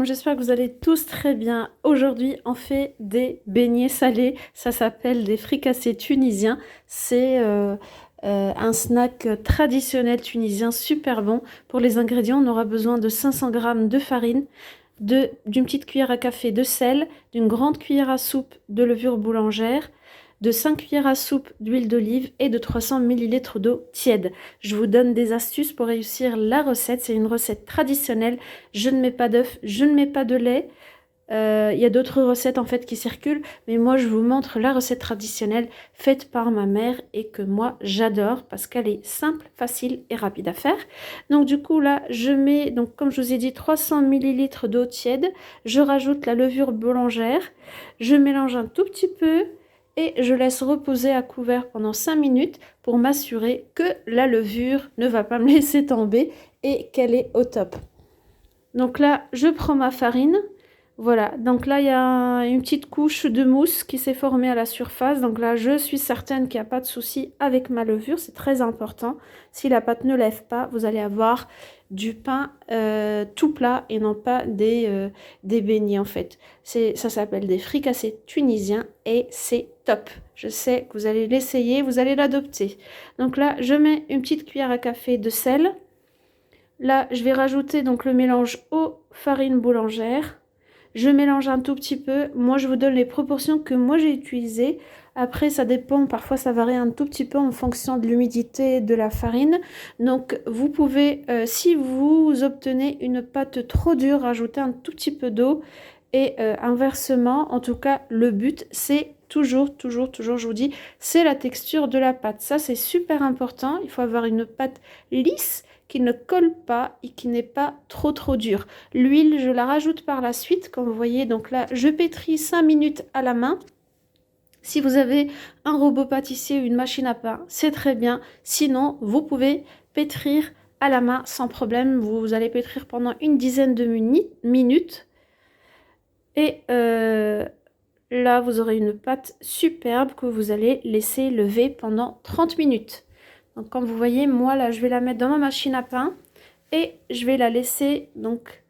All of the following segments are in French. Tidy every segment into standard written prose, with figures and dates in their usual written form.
alaikum, j'espère que vous allez tous très bien. Aujourd'hui, on fait des beignets salés. Ça s'appelle des fricassés tunisiens. C'est un snack traditionnel tunisien super bon. Pour les ingrédients, on aura besoin de 500 g de farine, d'une petite cuillère à café de sel, d'une grande cuillère à soupe de levure boulangère, de 5 cuillères à soupe d'huile d'olive et de 300 ml d'eau tiède. Je vous donne des astuces pour réussir la recette. C'est une recette traditionnelle. Je ne mets pas d'œufs, je ne mets pas de lait. Il y a d'autres recettes en fait qui circulent, mais moi je vous montre la recette traditionnelle faite par ma mère et que moi j'adore parce qu'elle est simple, facile et rapide à faire. Donc du coup là je mets, donc comme je vous ai dit, 300 ml d'eau tiède, je rajoute la levure boulangère, je mélange un tout petit peu et je laisse reposer à couvert pendant 5 minutes pour m'assurer que la levure ne va pas me laisser tomber et qu'elle est au top. Donc là je prends ma farine. Voilà, donc là, il y a une petite couche de mousse qui s'est formée à la surface. Donc là, je suis certaine qu'il n'y a pas de souci avec ma levure. C'est très important. Si la pâte ne lève pas, vous allez avoir du pain tout plat et non pas des beignets, en fait. Ça s'appelle des fricassés tunisiens et c'est top. Je sais que vous allez l'essayer, vous allez l'adopter. Donc là, je mets une petite cuillère à café de sel. Là, je vais rajouter donc le mélange aux farines boulangères. Je mélange un tout petit peu. Moi, je vous donne les proportions que moi j'ai utilisées. Après, ça dépend. Parfois, ça varie un tout petit peu en fonction de l'humidité de la farine. Donc, vous pouvez, si vous obtenez une pâte trop dure, rajouter un tout petit peu d'eau. Et inversement, en tout cas, le but, c'est toujours, je vous dis, c'est la texture de la pâte. Ça, c'est super important. Il faut avoir une pâte lisse qui ne colle pas et qui n'est pas trop dure. L'huile, je la rajoute par la suite, comme vous voyez. Donc là, je pétris 5 minutes à la main. Si vous avez un robot pâtissier ou une machine à pain, c'est très bien. Sinon, vous pouvez pétrir à la main sans problème. Vous allez pétrir pendant une dizaine de minutes. Et là, vous aurez une pâte superbe que vous allez laisser lever pendant 30 minutes. Donc comme vous voyez, moi là je vais la mettre dans ma machine à pain et je vais la laisser donc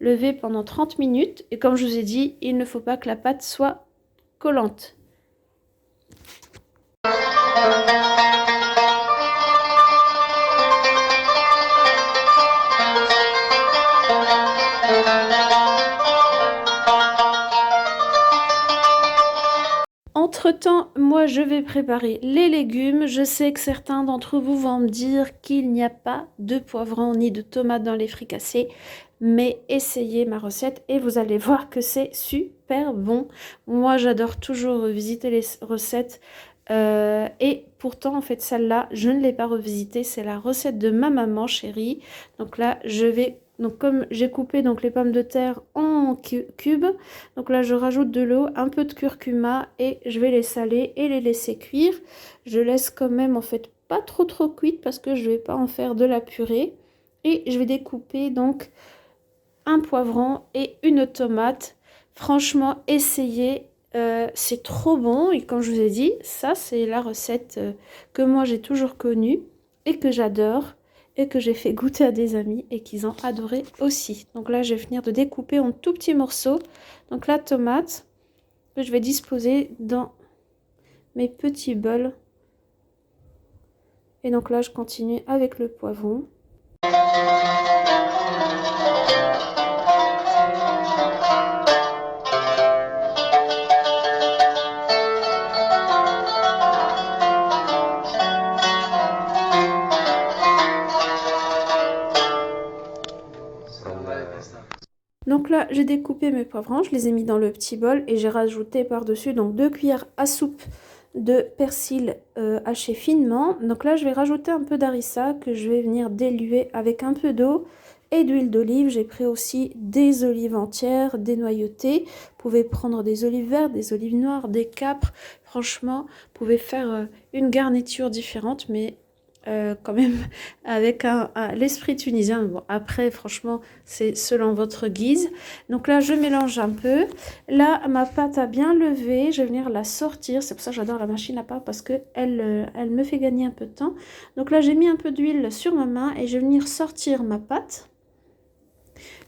lever pendant 30 minutes. Et comme je vous ai dit, il ne faut pas que la pâte soit collante. Entre-temps, moi je vais préparer les légumes. Je sais que certains d'entre vous vont me dire qu'il n'y a pas de poivrons ni de tomates dans les fricassés, mais essayez ma recette et vous allez voir que c'est super bon. Moi j'adore toujours revisiter les recettes et pourtant en fait celle-là je ne l'ai pas revisitée, c'est la recette de ma maman chérie. Donc là je vais, donc comme j'ai coupé donc les pommes de terre en cubes, donc là je rajoute de l'eau, un peu de curcuma et je vais les saler et les laisser cuire. Je laisse quand même en fait pas trop cuite parce que je vais pas en faire de la purée. Et je vais découper donc un poivron et une tomate. Franchement, essayez, c'est trop bon. Et comme je vous ai dit, ça c'est la recette que moi j'ai toujours connue et que j'adore et que j'ai fait goûter à des amis et qu'ils ont adoré aussi. Donc là, je vais finir de découper en tout petits morceaux. Donc la tomate que je vais disposer dans mes petits bols. Et donc là, je continue avec le poivron. Donc là, j'ai découpé mes poivrons, je les ai mis dans le petit bol et j'ai rajouté par-dessus donc 2 cuillères à soupe de persil haché finement. Donc là, je vais rajouter un peu d'harissa que je vais venir diluer avec un peu d'eau et d'huile d'olive. J'ai pris aussi des olives entières, dénoyautées. Vous pouvez prendre des olives vertes, des olives noires, des capres. Franchement, vous pouvez faire une garniture différente, mais quand même avec l'esprit tunisien. Bon, après, franchement, c'est selon votre guise. Donc là, je mélange un peu. Là, ma pâte a bien levé. Je vais venir la sortir. C'est pour ça que j'adore la machine à pain parce qu'elle elle me fait gagner un peu de temps. Donc là, j'ai mis un peu d'huile sur ma main et je vais venir sortir ma pâte.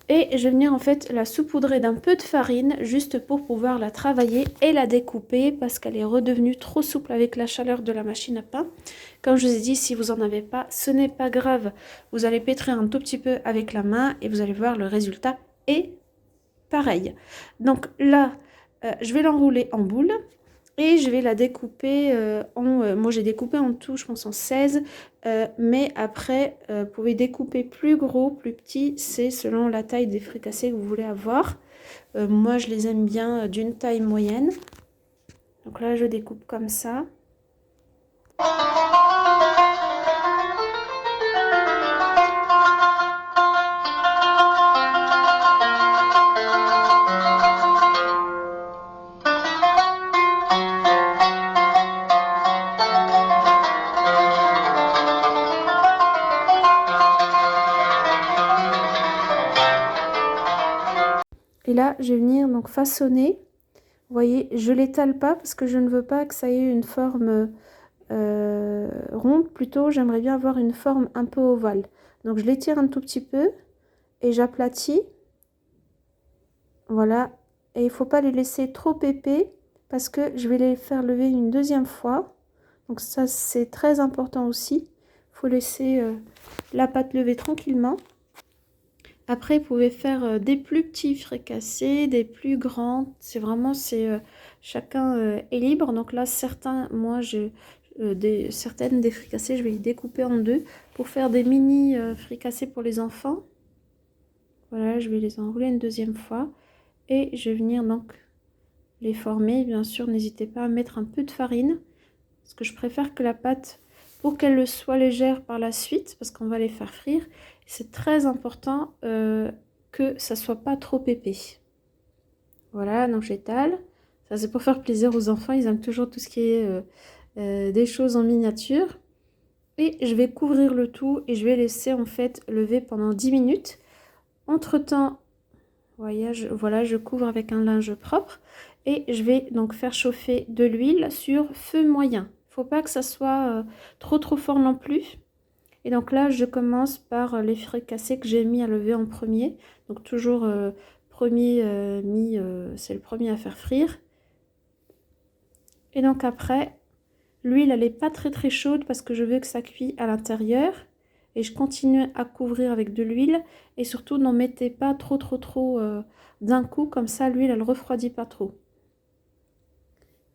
Et je vais venir en fait la saupoudrer d'un peu de farine juste pour pouvoir la travailler et la découper parce qu'elle est redevenue trop souple avec la chaleur de la machine à pain. Comme je vous ai dit, si vous n'en avez pas, ce n'est pas grave. Vous allez pétrir un tout petit peu avec la main et vous allez voir le résultat est pareil. Donc là, je vais l'enrouler en boule. Et je vais la découper moi j'ai découpé en tout, je pense en 16. Mais après, vous pouvez découper plus gros, plus petit. C'est selon la taille des fricassés que vous voulez avoir. Moi, je les aime bien d'une taille moyenne. Donc là, je découpe comme ça. Et là, je vais venir donc façonner. Vous voyez, je ne l'étale pas parce que je ne veux pas que ça ait une forme ronde. Plutôt, j'aimerais bien avoir une forme un peu ovale. Donc, je l'étire un tout petit peu et j'aplatis. Voilà. Et il ne faut pas les laisser trop épais parce que je vais les faire lever une deuxième fois. Donc, ça, c'est très important aussi. Il faut laisser la pâte lever tranquillement. Après, vous pouvez faire des plus petits fricassés, des plus grands. C'est vraiment, chacun est libre. Donc là, certaines des fricassés, je vais les découper en deux pour faire des mini fricassés pour les enfants. Voilà, je vais les enrouler une deuxième fois et je vais venir donc les former. Bien sûr, n'hésitez pas à mettre un peu de farine parce que je préfère que la pâte, pour qu'elle soit légère par la suite, parce qu'on va les faire frire, c'est très important que ça soit pas trop épais. Voilà, donc j'étale. Ça, c'est pour faire plaisir aux enfants. Ils aiment toujours tout ce qui est des choses en miniature. Et je vais couvrir le tout et je vais laisser en fait lever pendant 10 minutes. Entre-temps, voilà, je couvre avec un linge propre. Et je vais donc faire chauffer de l'huile sur feu moyen. Faut pas que ça soit trop fort non plus. Et donc là, je commence par les fricassés que j'ai mis à lever en premier. Donc toujours c'est le premier à faire frire. Et donc après, l'huile, elle n'est pas très chaude parce que je veux que ça cuise à l'intérieur. Et je continue à couvrir avec de l'huile. Et surtout, n'en mettez pas trop d'un coup. Comme ça, l'huile, elle ne refroidit pas trop.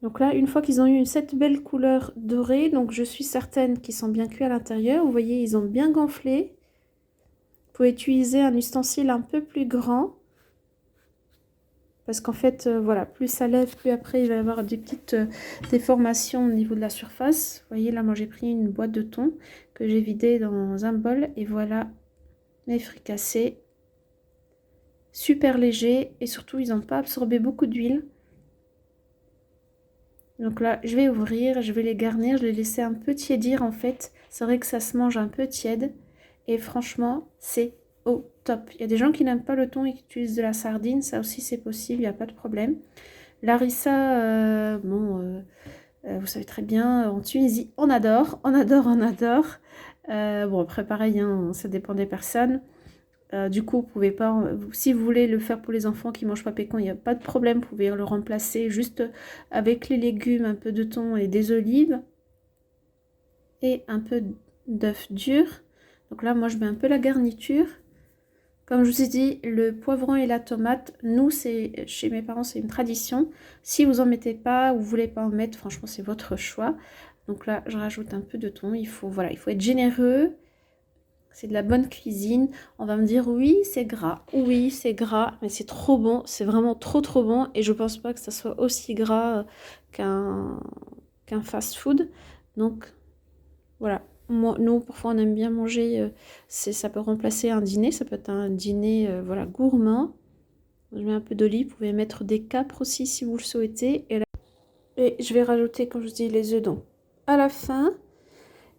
Donc là, une fois qu'ils ont eu cette belle couleur dorée, donc je suis certaine qu'ils sont bien cuits à l'intérieur. Vous voyez, ils ont bien gonflé. Vous pouvez utiliser un ustensile un peu plus grand. Parce qu'en fait, voilà, plus ça lève, plus après il va y avoir des petites déformations au niveau de la surface. Vous voyez, là, moi j'ai pris une boîte de thon que j'ai vidée dans un bol. Et voilà mes fricassés. Super légers et surtout, ils n'ont pas absorbé beaucoup d'huile. Donc là, je vais ouvrir, je vais les garnir, je les laisser un peu tiédir en fait. C'est vrai que ça se mange un peu tiède. Et franchement, c'est au top. Il y a des gens qui n'aiment pas le thon et qui utilisent de la sardine. Ça aussi, c'est possible, il n'y a pas de problème. L'harissa, vous savez très bien, en Tunisie, on adore, on adore, on adore. Bon, après, pareil, hein, ça dépend des personnes. Du coup, vous pouvez pas, si vous voulez le faire pour les enfants qui ne mangent pas pécan, il n'y a pas de problème. Vous pouvez le remplacer juste avec les légumes, un peu de thon et des olives. Et un peu d'œuf dur. Donc là, moi, je mets un peu la garniture. Comme je vous ai dit, le poivron et la tomate, nous, chez mes parents, c'est une tradition. Si vous n'en mettez pas ou vous ne voulez pas en mettre, franchement, c'est votre choix. Donc là, je rajoute un peu de thon. Il faut être généreux. C'est de la bonne cuisine. On va me dire, oui, c'est gras. Oui, c'est gras, mais c'est trop bon. C'est vraiment trop bon. Et je ne pense pas que ça soit aussi gras qu'un fast-food. Donc, voilà. Nous, parfois, on aime bien manger. Ça peut remplacer un dîner. Ça peut être un dîner voilà, gourmand. Je mets un peu d'olive. Vous pouvez mettre des capres aussi si vous le souhaitez. Et je vais rajouter, comme je dis, les œufs donc à la fin.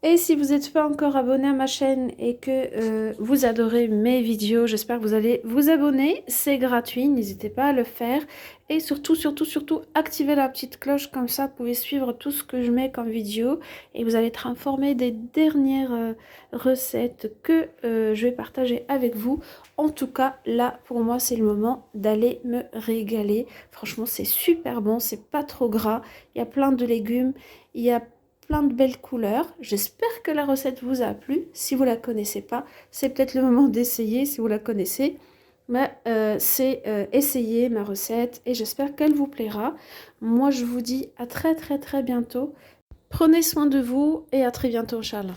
Et si vous n'êtes pas encore abonné à ma chaîne et que vous adorez mes vidéos, j'espère que vous allez vous abonner. C'est gratuit, n'hésitez pas à le faire. Et surtout, surtout, surtout, activez la petite cloche, comme ça vous pouvez suivre tout ce que je mets comme vidéo. Et vous allez être informé des dernières recettes que je vais partager avec vous. En tout cas, là, pour moi, c'est le moment d'aller me régaler. Franchement, c'est super bon, c'est pas trop gras. Il y a plein de légumes, il y a plein de belles couleurs. J'espère que la recette vous a plu. Si vous la connaissez pas, c'est peut-être le moment d'essayer. Si vous la connaissez, mais c'est essayer ma recette et j'espère qu'elle vous plaira. Moi, je vous dis à très très très bientôt. Prenez soin de vous et à très bientôt, Inch'Allah.